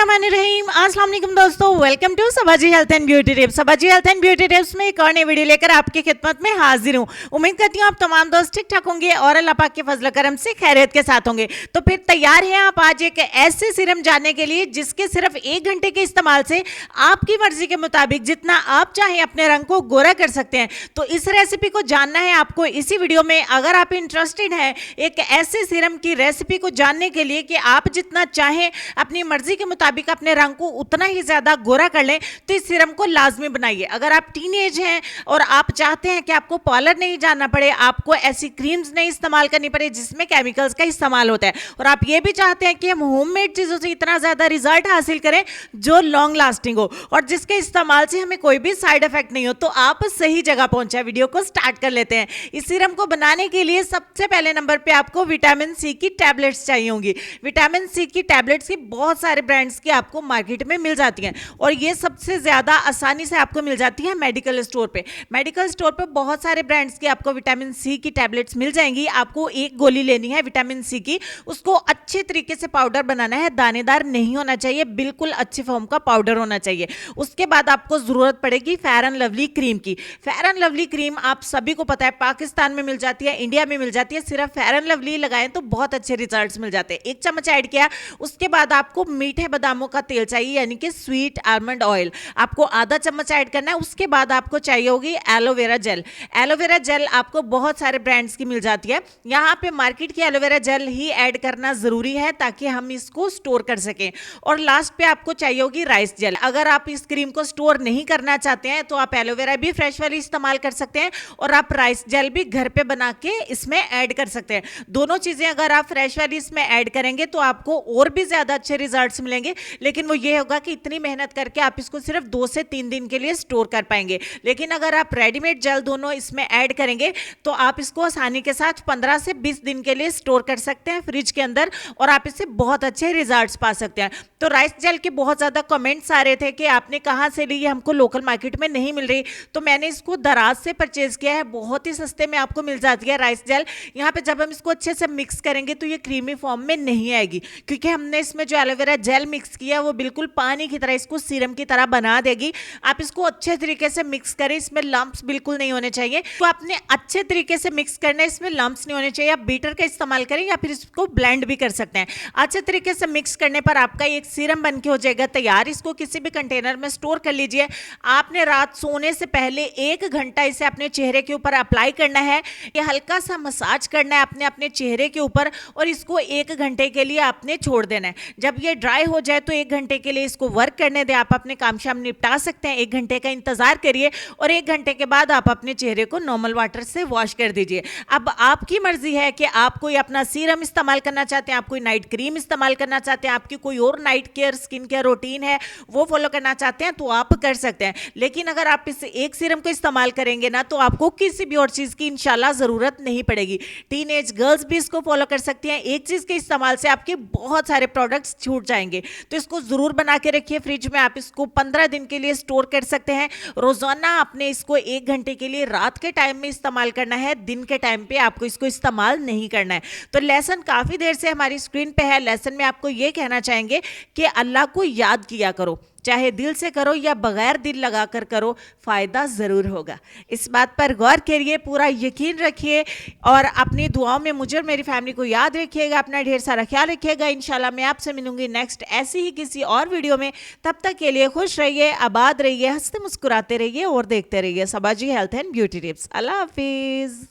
बिस्मिल्लाहिर्रहमानिर्रहीम। अस्सलाम वालेकुम दोस्तों, welcome to Sabaji health and beauty tips. Sabaji health and beauty tips में एक और नई वीडियो लेकर आपकी खिदमत में हाजिर हूँ। उम्मीद करती हूँ आप तमाम दोस्त ठीक ठाक होंगे और अल्लाह पाक के फजल करम से खैरियत के साथ होंगे। तो फिर तैयार हैं आप आज एक ऐसे सीरम जानने के लिए जिसके सिर्फ 1 घंटे के इस्तेमाल से आपकी मर्जी के मुताबिक जितना आप चाहें अपने रंग को गोरा कर सकते हैं। तो इस रेसिपी को जानना है आपको इसी वीडियो में। अगर आप इंटरेस्टेड हैं एक ऐसे सीरम की रेसिपी को जानने के लिए कि आप जितना चाहें अपनी मर्जी के मुताबिक अपने रंग को उतना ही ज्यादा गोरा कर लें, तो इस सीरम को लाजमी बनाइए। अगर आप टीनेज हैं और आप चाहते हैं कि आपको पार्लर नहीं जाना पड़े, आपको ऐसी क्रीम्स नहीं इस्तेमाल करनी पड़े जिसमें केमिकल्स का इस्तेमाल होता है, और आप ये भी चाहते हैं कि हम होममेड चीजों से इतना ज्यादा रिजल्ट हासिल करें जो लॉन्ग लास्टिंग हो और जिसके इस्तेमाल से हमें कोई भी साइड इफेक्ट नहीं हो, तो आप सही जगह पहुंचे। वीडियो को स्टार्ट कर लेते हैं। इस सीरम को बनाने के लिए सबसे पहले नंबर पे आपको विटामिन सी की टैबलेट्स चाहिए होंगी। विटामिन सी की टैबलेट्स की बहुत सारे ब्रांड्स की आपको मार्केट में मिल जाती हैं और ये सबसे ज्यादा आसानी से आपको मिल जाती है मेडिकल स्टोर पे। मेडिकल स्टोर पे बहुत सारे ब्रांड्स की आपको विटामिन सी की टैबलेट्स मिल जाएंगी। आपको एक गोली लेनी है विटामिन सी की, उसको अच्छे तरीके से पाउडर बनाना है, दानेदार नहीं होना चाहिए, बिल्कुल अच्छी फॉर्म का पाउडर होना चाहिए। उसके बाद आपको जरूरत पड़ेगी फेयर एंड लवली क्रीम की। फेयर एंड लवली क्रीम आप सभी को पता है पाकिस्तान में मिल जाती है, इंडिया में मिल जाती है। सिर्फ फेयर एंड लवली लगाएं तो बहुत अच्छे रिजल्ट्स मिल जाते हैं। 1 चम्मच ऐड किया। उसके बाद आपको मीठे बादामों का तेल चाहिए, यानी कि स्वीट आलमंड ऑयल, आपको आधा चम्मच ऐड करना है। उसके बाद आपको चाहिए होगी एलोवेरा जेल। एलोवेरा जेल आपको बहुत सारे ब्रांड्स की मिल जाती है। यहाँ पे मार्केट की एलोवेरा जेल ही ऐड करना जरूरी है ताकि हम इसको स्टोर कर सकें। और लास्ट पे आपको चाहिए होगी राइस जेल। अगर आप इस क्रीम को स्टोर नहीं करना चाहते हैं तो आप एलोवेरा भी फ्रेश वाली इस्तेमाल कर सकते हैं और आप राइस जेल भी घर पे बना के इसमें ऐड कर सकते हैं। दोनों चीजें अगर आप फ्रेश वाली इसमें ऐड करेंगे तो आपको और भी ज्यादा अच्छे रिजल्ट्स मिलेंगे, लेकिन वो ये होगा कि इतनी मेहनत करके आप इसको सिर्फ 2 से 3 दिन के लिए स्टोर कर पाएंगे। लेकिन अगर आप रेडीमेड जेल दोनों इसमें ऐड करेंगे तो आप इसको आसानी के साथ 15 से 20 दिन के लिए स्टोर कर सकते हैं फ्रिज के अंदर और आप इससे बहुत अच्छे रिजल्ट्स पा सकते हैं। तो राइस जेल के बहुत ज्यादा कमेंट्स आ रहे थे कि आपने कहां से ली, हमको लोकल मार्केट में नहीं मिल रही, तो मैंने इसको दराज से परचेज किया है। बहुत ही सस्ते में आपको मिल जाती है राइस जेल। यहाँ पे जब हम इसको अच्छे से मिक्स करेंगे तो ये क्रीमी फॉर्म में नहीं आएगी, क्योंकि हमने इसमें जो एलोवेरा जेल मिक्स किया वो बिल्कुल पानी की तरह इसको सीरम की तरह बना देगी। आप इसको अच्छे तरीके से मिक्स करें, इसमें लम्प्स बिल्कुल नहीं होने चाहिए। तो आपने अच्छे तरीके से मिक्स करना है, इसमें लम्प्स नहीं होने चाहिए। आप बीटर का इस्तेमाल करें या फिर इसको ब्लेंड भी कर सकते हैं। अच्छे तरीके से मिक्स करने पर आपका एक सीरम बन के हो जाएगा तैयार। इसको किसी भी कंटेनर में स्टोर कर लीजिए। आपने रात सोने से पहले 1 घंटा इसे अपने चेहरे के ऊपर अप्लाई करना है। ये हल्का सा मसाज करना है अपने चेहरे के ऊपर और इसको 1 घंटे के लिए आपने छोड़ देना है। जब ये ड्राई हो जाए तो 1 घंटे के लिए इसको वर्क करने दें। आप अपने काम शाम निपटा सकते हैं। 1 घंटे का इंतजार करिए और 1 घंटे के बाद आप अपने चेहरे को नॉर्मल वाटर से वॉश कर दीजिए। अब आपकी मर्जी है कि आप कोई अपना सीरम इस्तेमाल करना चाहते हैं, आप कोई नाइट क्रीम इस्तेमाल करना चाहते हैं, आपकी कोई और night care skin care routine है वो फॉलो करना चाहते हैं तो आप कर सकते हैं। लेकिन अगर आप इस एक सीरम को इस्तेमाल करेंगे ना तो आपको किसी भी और चीज की इंशाल्लाह जरूरत नहीं पड़ेगी। टीनेज गर्ल्स भी इसको फॉलो कर सकती हैं। एक चीज के इस्तेमाल से आपके बहुत सारे प्रोडक्ट्स छूट जाएंगे। तो इसको जरूर बना के रखिए फ्रिज में। आप इसको 15 दिन के लिए स्टोर कर सकते हैं। रोजाना आपने इसको 1 घंटे के लिए रात के टाइम में इस्तेमाल करना है, दिन के टाइम पे आपको इसको इस्तेमाल नहीं करना है। तो लेसन काफी देर से हमारी स्क्रीन पे है। लेसन में आपको ये कहना चाहेंगे कि अल्लाह को याद किया करो, चाहे दिल से करो या बगैर दिल लगाकर करो, फायदा जरूर होगा। इस बात पर गौर करिए, पूरा यकीन रखिए और अपनी दुआओं में मुझे और मेरी फैमिली को याद रखिएगा। अपना ढेर सारा ख्याल रखिएगा। इंशाल्लाह मैं आपसे मिलूंगी नेक्स्ट ऐसी ही किसी और वीडियो में। तब तक के लिए खुश रहिए, आबाद रहिए, हंसते मुस्कुराते रहिए और देखते रहिए Sabaji health and beauty tips. अल्लाह हाफिज।